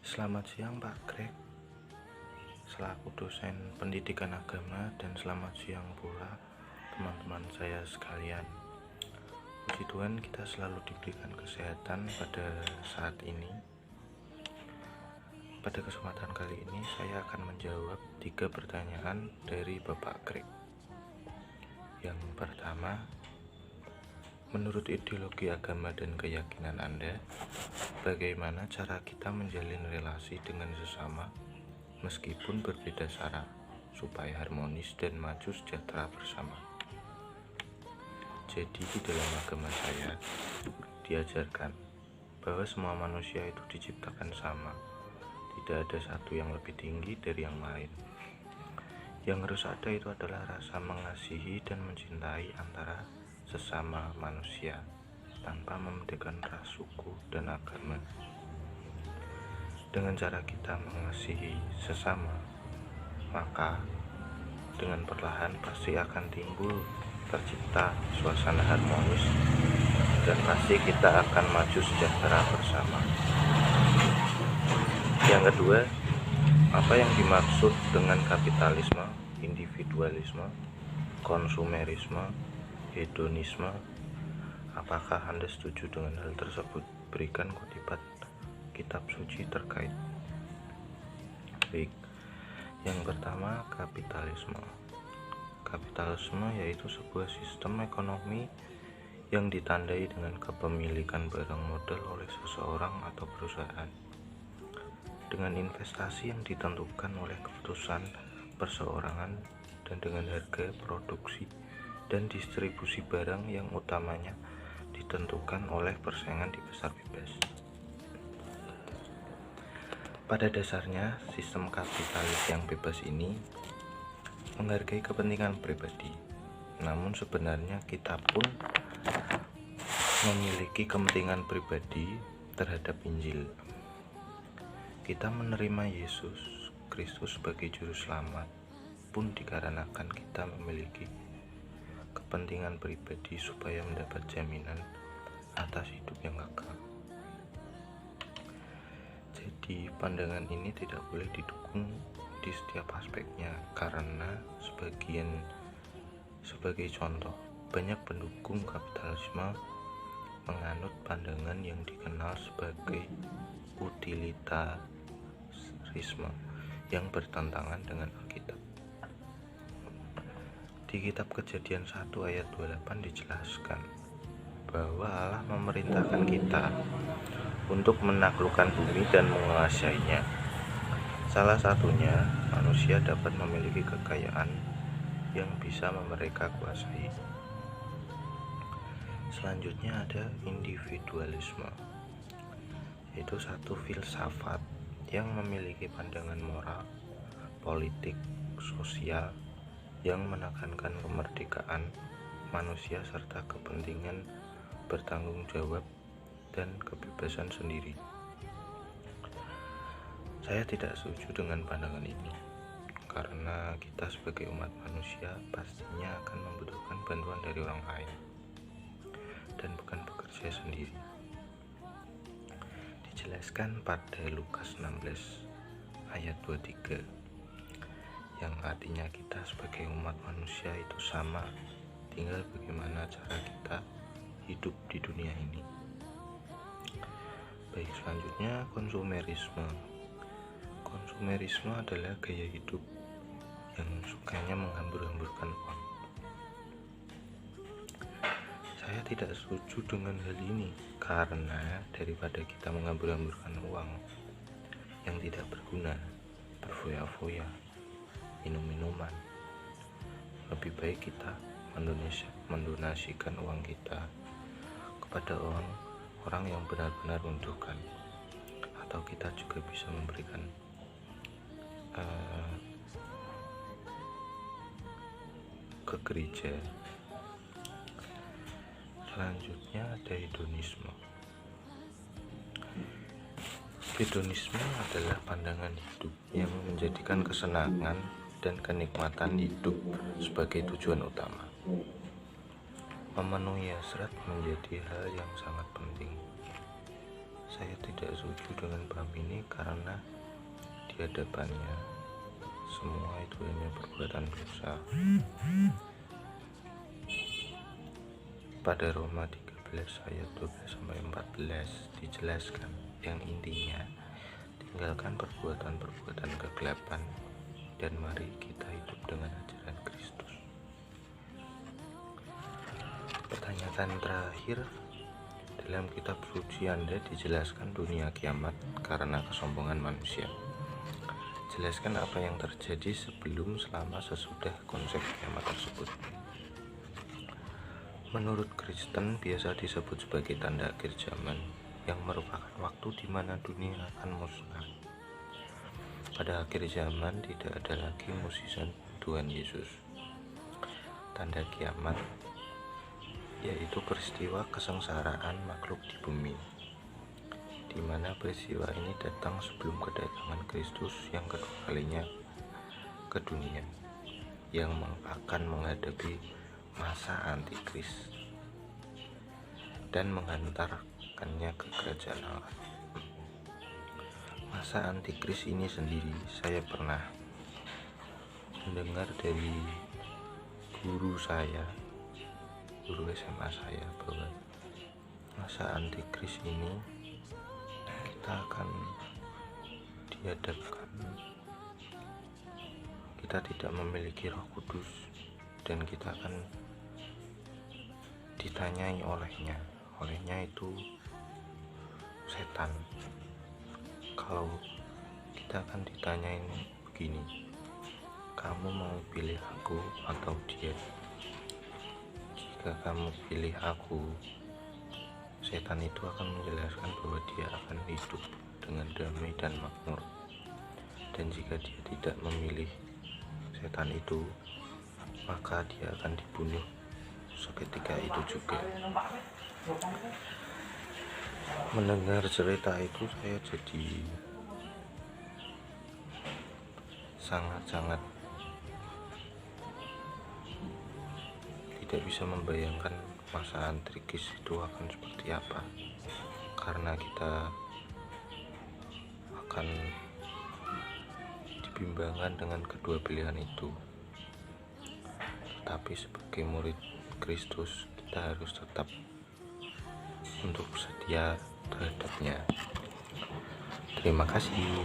Selamat siang Pak Greg, selaku dosen pendidikan agama, dan selamat siang pula teman-teman saya sekalian. Puji Tuhan kita selalu diberikan kesehatan pada saat ini. Pada kesempatan kali ini saya akan menjawab 3 pertanyaan dari Bapak Greg. Yang pertama, menurut ideologi agama dan keyakinan Anda, bagaimana cara kita menjalin relasi dengan sesama meskipun berbeda sara supaya harmonis dan maju sejahtera bersama? Jadi di dalam agama saya diajarkan bahwa semua manusia itu diciptakan sama. Tidak ada satu yang lebih tinggi dari yang lain. Yang harus ada itu adalah rasa mengasihi dan mencintai antara sesama manusia tanpa membedakan ras, suku, dan agama. Dengan cara kita mengasihi sesama, maka dengan perlahan pasti akan timbul tercipta suasana harmonis dan pasti kita akan maju sejahtera bersama. Yang kedua, apa yang dimaksud dengan kapitalisme, individualisme, konsumerisme, hedonisme? Apakah Anda setuju dengan hal tersebut? Berikan kutipan kitab suci terkait. Baik, yang pertama, kapitalisme. Kapitalisme yaitu sebuah sistem ekonomi yang ditandai dengan kepemilikan barang modal oleh seseorang atau perusahaan dengan investasi yang ditentukan oleh keputusan perseorangan dan dengan harga produksi dan distribusi barang yang utamanya ditentukan oleh persaingan di pasar bebas. Pada dasarnya, sistem kapitalis yang bebas ini menghargai kepentingan pribadi. Namun sebenarnya kita pun memiliki kepentingan pribadi terhadap Injil. Kita menerima Yesus Kristus sebagai juru selamat pun dikarenakan kita memiliki kepentingan pribadi supaya mendapat jaminan atas hidup yang kekal. Jadi pandangan ini tidak boleh didukung di setiap aspeknya, karena sebagai contoh, banyak pendukung kapitalisme menganut pandangan yang dikenal sebagai utilitarisme yang bertentangan dengan Alkitab. Di kitab Kejadian 1 ayat 28 dijelaskan bahwa Allah memerintahkan kita untuk menaklukkan bumi dan menguasainya. Salah satunya, manusia dapat memiliki kekayaan yang bisa mereka kuasai. Selanjutnya ada individualisme, yaitu satu filsafat yang memiliki pandangan moral, politik, sosial yang menekankan kemerdekaan manusia serta kepentingan bertanggung jawab dan kebebasan sendiri. Saya tidak setuju dengan pandangan ini, karena kita sebagai umat manusia pastinya akan membutuhkan bantuan dari orang lain dan bukan bekerja sendiri. Dijelaskan pada Lukas 16 ayat 23, yang artinya kita sebagai umat manusia itu sama, tinggal bagaimana cara kita hidup di dunia ini. Baik, selanjutnya konsumerisme. Konsumerisme adalah gaya hidup yang sukanya menghambur-hamburkan uang. Saya tidak setuju dengan hal ini, karena daripada kita menghambur-hamburkan uang yang tidak berguna, berfoya-foya, minum-minuman, lebih baik kita mendonasikan uang kita kepada orang yang benar-benar membutuhkan, atau kita juga bisa memberikan ke gereja. Selanjutnya ada hedonisme. Hedonisme adalah pandangan hidup yang menjadikan kesenangan dan kenikmatan hidup sebagai tujuan utama. Memenuhi hasrat menjadi hal yang sangat penting. Saya tidak setuju dengan paham ini karena di hadapannya semua itu hanya perbuatan dosa. Pada Roma 13 ayat 12-14 dijelaskan yang intinya tinggalkan perbuatan-perbuatan kegelapan dan mari kita hidup dengan ajaran Kristus. Pertanyaan terakhir, dalam kitab suci Anda dijelaskan dunia kiamat karena kesombongan manusia. Jelaskan apa yang terjadi sebelum, selama, sesudah konsep kiamat tersebut. Menurut Kristen biasa disebut sebagai tanda akhir zaman, yang merupakan waktu di mana dunia akan musnah. Pada akhir zaman tidak ada lagi mukjizat Tuhan Yesus. Tanda kiamat yaitu peristiwa kesengsaraan makhluk di bumi, di mana peristiwa ini datang sebelum kedatangan Kristus yang kedua kalinya ke dunia, yang akan menghadapi masa antikris dan menghantarkannya ke kerajaan Allah. Masa antikris ini sendiri saya pernah mendengar dari guru SMA saya, bahwa masa antikris ini kita akan dihadapkan, kita tidak memiliki Roh Kudus dan kita akan ditanyai olehnya itu setan. Kalau kita akan ditanyain begini, kamu mau pilih aku atau dia? Jika kamu pilih aku, setan itu akan menjelaskan bahwa dia akan hidup dengan damai dan makmur. Dan jika dia tidak memilih setan itu, maka dia akan dibunuh seketika itu juga. Mendengar cerita itu saya jadi sangat-sangat tidak bisa membayangkan masa antikris itu akan seperti apa, karena kita akan dibimbangkan dengan kedua pilihan itu. Tetapi sebagai murid Kristus kita harus tetap untuk setia terhadapnya. Terima kasih.